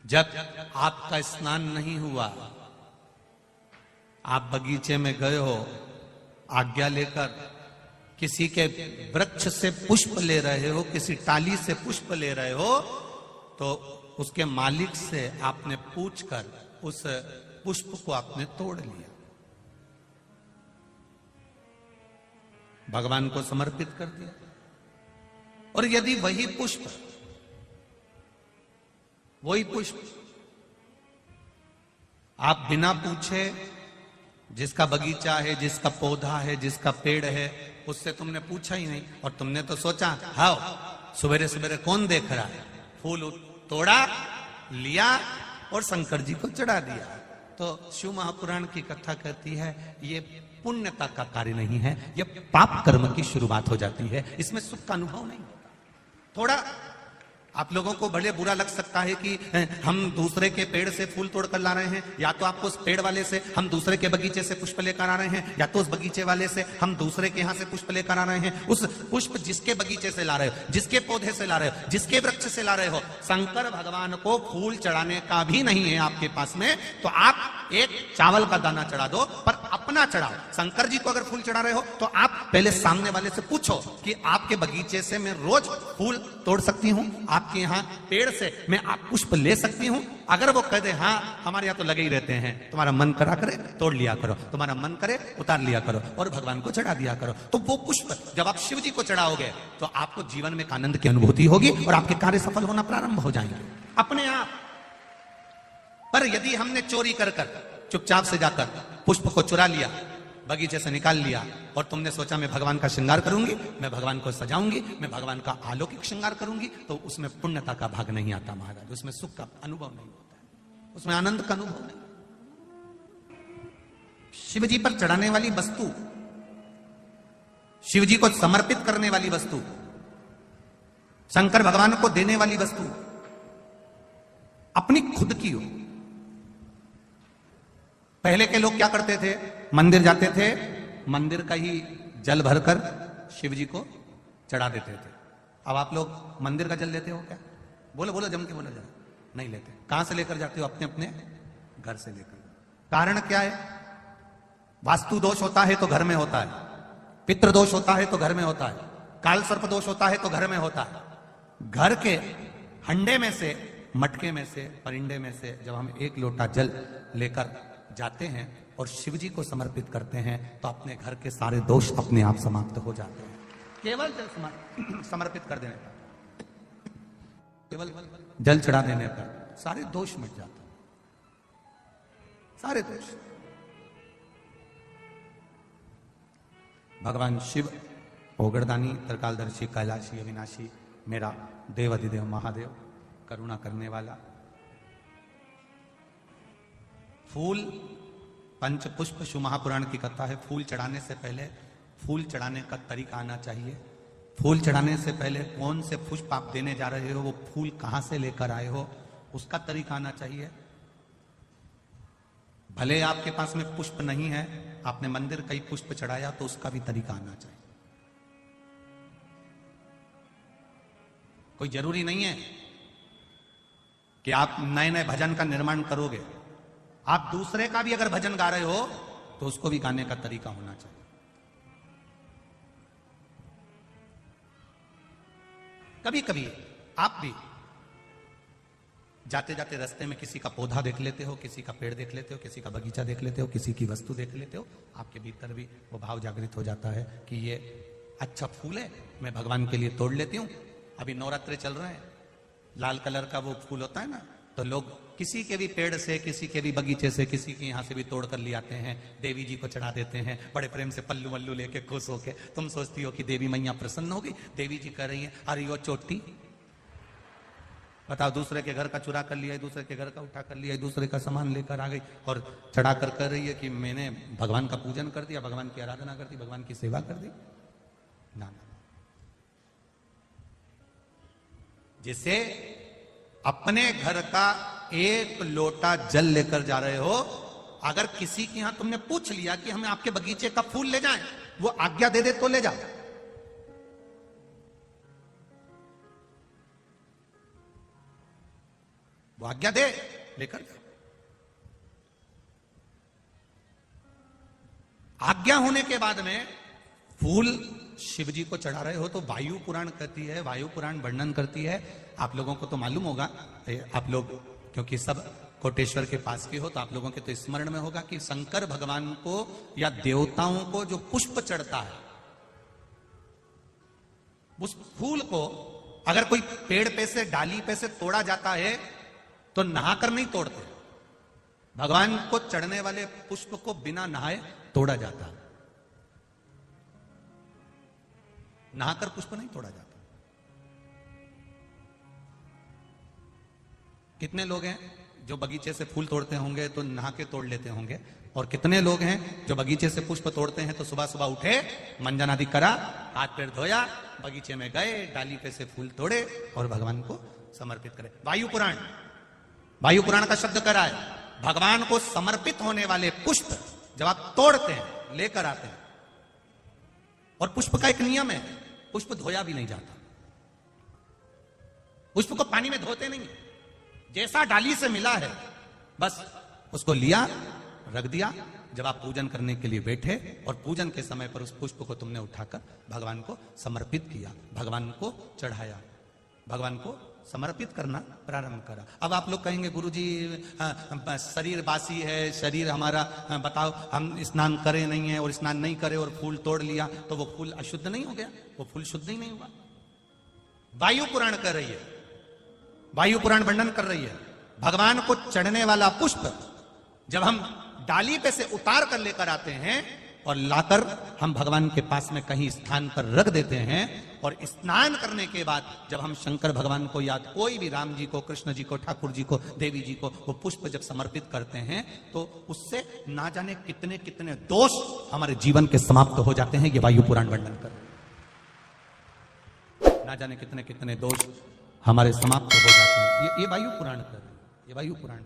जब आपका स्नान नहीं हुआ, आप बगीचे में गए हो, आज्ञा लेकर किसी के वृक्ष से पुष्प ले रहे हो, किसी टाली से पुष्प ले रहे हो, तो उसके मालिक से आपने पूछकर उस पुष्प को आपने तोड़ लिया, भगवान को समर्पित कर दिया। और यदि वही पुष्प आप बिना पूछे, जिसका बगीचा है, जिसका पौधा है, जिसका पेड़ है, उससे तुमने पूछा ही नहीं, और तुमने तो सोचा हाओ सवेरे सवेरे कौन देख रहा है, फूल तोड़ा लिया और शंकर जी को चढ़ा दिया। तो शिव महापुराण की कथा कहती है ये पुण्यता का कार्य नहीं है, यह पाप कर्म की शुरुआत हो जाती है, इसमें सुख का अनुभव नहीं होता। थोड़ा आप लोगों को भले बुरा लग सकता है कि हम दूसरे के पेड़ से फूल तोड़कर ला रहे हैं, या तो आपको उस पेड़ वाले से हम दूसरे के बगीचे से पुष्प लेकर आ रहे हैं, या तो उस बगीचे वाले से हम दूसरे के यहां से पुष्प लेकर आ रहे हैं। उस पुष्प जिसके बगीचे से ला रहे हो, जिसके पौधे से ला रहे हो, जिसके वृक्ष से ला रहे हो, शंकर भगवान को फूल चढ़ाने का भी नहीं है आपके पास में, तो आप एक चावल का दाना चढ़ा दो, पर अपना चढ़ाओ। शंकर जी को अगर फूल चढ़ा रहे हो तो आप पहले सामने वाले से पूछो कि आपके बगीचे से मैं रोज फूल तोड़ सकती हूं, आपके यहां पेड़ से मैं आप पुष्प ले सकती हूं। अगर वो कह दे हाँ हमारे यहां तो लगे ही रहते हैं, तुम्हारा मन करा करे तोड़ लिया करो, तुम्हारा मन करे उतार लिया करो और भगवान को चढ़ा दिया करो, तो वो पुष्प जब आप शिव जी को चढ़ाओगे तो आपको जीवन में एक आनंद की अनुभूति होगी और आपके कार्य सफल होना प्रारंभ हो जाएंगे अपने आप। पर यदि हमने चोरी कर चुपचाप से जाकर पुष्प को चुरा लिया, बगीचे से निकाल लिया, और तुमने सोचा मैं भगवान का श्रृंगार करूंगी, मैं भगवान को सजाऊंगी, मैं भगवान का अलौकिक श्रृंगार करूंगी, तो उसमें पुण्यता का भाग नहीं आता महाराज, उसमें सुख का अनुभव नहीं होता है, उसमें आनंद का अनुभव नहीं। शिव जी पर चढ़ाने वाली वस्तु, शिव जी को समर्पित करने वाली वस्तु, शंकर भगवान को देने वाली वस्तु अपनी खुद की हो। पहले के लोग क्या करते थे, मंदिर जाते थे, मंदिर का ही जल भरकर शिव जी को चढ़ा देते थे। अब आप लोग मंदिर का जल लेते हो क्या? बोलो बोलो जम के बोलो जरा। नहीं लेते। कहां से लेकर जाते हो? अपने अपने घर से लेकर। कारण क्या है? वास्तु दोष होता है तो घर में होता है, पितृ दोष होता है तो घर में होता है, काल सर्प दोष होता है तो घर में होता है। घर के हंडे में से, मटके में से, परिंडे में से जब हम एक लोटा जल लेकर जाते हैं और शिव जी को समर्पित करते हैं तो अपने घर के सारे दोष अपने आप समाप्त हो जाते हैं। केवल जल समर्पित कर देने पर, केवल जल चढ़ा देने पर सारे दोष मिट जाते हैं, सारे दोष। भगवान शिव ओगरदानी, त्रिकालदर्शी, कैलाशी, अविनाशी, मेरा देव अधिदेव महादेव, करुणा करने वाला। फूल पंच पुष्प, शिव महापुराण की कथा है। फूल चढ़ाने से पहले फूल चढ़ाने का तरीका आना चाहिए। फूल चढ़ाने से पहले कौन से पुष्प आप देने जा रहे हो, वो फूल कहां से लेकर आए हो, उसका तरीका आना चाहिए। भले आपके पास में पुष्प नहीं है, आपने मंदिर कई पुष्प चढ़ाया, तो उसका भी तरीका आना चाहिए। कोई जरूरी नहीं है कि आप नए नए भजन का निर्माण करोगे। आप दूसरे का भी अगर भजन गा रहे हो तो उसको भी गाने का तरीका होना चाहिए। कभी कभी आप भी जाते जाते रास्ते में किसी का पौधा देख लेते हो, किसी का पेड़ देख लेते हो, किसी का बगीचा देख लेते हो, किसी की वस्तु देख लेते हो, आपके भीतर भी वो भाव जागृत हो जाता है कि ये अच्छा फूल है, मैं भगवान के लिए तोड़ लेती हूं। अभी नवरात्रे चल रहे हैं, लाल कलर का वो फूल होता है ना, तो लोग किसी के भी पेड़ से, किसी के भी बगीचे से, किसी के यहां से भी तोड़ कर ले आते हैं, देवी जी को चढ़ा देते हैं, बड़े प्रेम से पल्लू वल्लू लेके खुश होके। तुम सोचती हो कि देवी मैया प्रसन्न होगी, देवी जी कह रही है अरे यो चोटी, बताओ, दूसरे के घर का चुरा कर लिया, दूसरे के घर का उठा कर लिया, दूसरे का सामान लेकर आ गई और चढ़ा कर कह रही है कि मैंने भगवान का पूजन कर दिया, भगवान की आराधना कर दी, भगवान की सेवा कर दी। ना, जिसे अपने घर का एक लोटा जल लेकर जा रहे हो, अगर किसी के यहां तुमने पूछ लिया कि हमें आपके बगीचे का फूल ले जाएं, वो आज्ञा दे दे तो ले जाओ। वो वो आज्ञा दे, लेकर जाओ। आज्ञा होने के बाद में फूल शिव जी को चढ़ा रहे हो तो वायु पुराण कहती है, वायु पुराण वर्णन करती है। आप लोगों को तो मालूम होगा, आप लोग क्योंकि सब कोटेश्वर के पास के हो, तो आप लोगों के तो स्मरण में होगा कि शंकर भगवान को या देवताओं को जो पुष्प चढ़ता है, उस फूल को अगर कोई पेड़ पे से, डाली पे से तोड़ा जाता है तो नहाकर नहीं तोड़ते। भगवान को चढ़ने वाले पुष्प को बिना नहाए तोड़ा जाता है, नहाकर पुष्प नहीं तोड़ा जाता। कितने लोग हैं जो बगीचे से फूल तोड़ते होंगे तो नहा के तोड़ लेते होंगे, और कितने लोग हैं जो बगीचे से पुष्प तोड़ते हैं तो सुबह सुबह उठे, मंजन आदि करा, हाथ पैर धोया, बगीचे में गए, डाली पे से फूल तोड़े और भगवान को समर्पित करे। वायु पुराण, वायु पुराण का शब्द करा है, भगवान को समर्पित होने वाले पुष्प जब आप तोड़ते हैं, लेकर आते हैं, और पुष्प का एक नियम है, पुष्प धोया भी नहीं जाता। पुष्प को पानी में धोते नहीं, जैसा डाली से मिला है बस उसको लिया, रख दिया। जब आप पूजन करने के लिए बैठे और पूजन के समय पर उस पुष्प को तुमने उठाकर भगवान को समर्पित किया, भगवान को चढ़ाया, भगवान को समर्पित करना प्रारंभ करा। अब आप लोग कहेंगे गुरुजी शरीर बासी है, शरीर हमारा, बताओ हम स्नान करे नहीं है और स्नान नहीं करे और फूल तोड़ लिया तो वो फूल अशुद्ध नहीं हो गया? वो फूल शुद्ध ही नहीं हुआ। वायु पुराण कर रही है, वायु पुराण वर्णन कर रही है, भगवान को चढ़ने वाला पुष्प जब हम डाली पे से उतार कर लेकर आते हैं और लाकर हम भगवान के पास में कहीं स्थान पर रख देते हैं, और स्नान करने के बाद जब हम शंकर भगवान को याद, कोई भी, राम जी को, कृष्ण जी को, ठाकुर जी को, देवी जी को वो पुष्प जब समर्पित करते हैं तो उससे ना जाने कितने कितने दोष हमारे जीवन के समाप्त हो जाते हैं। ये वायु पुराण वर्णन कर, ना जाने कितने कितने दोष हमारे समाप्त हो जाते हैं। ये वायु पुराण कर, ये वायु पुराण।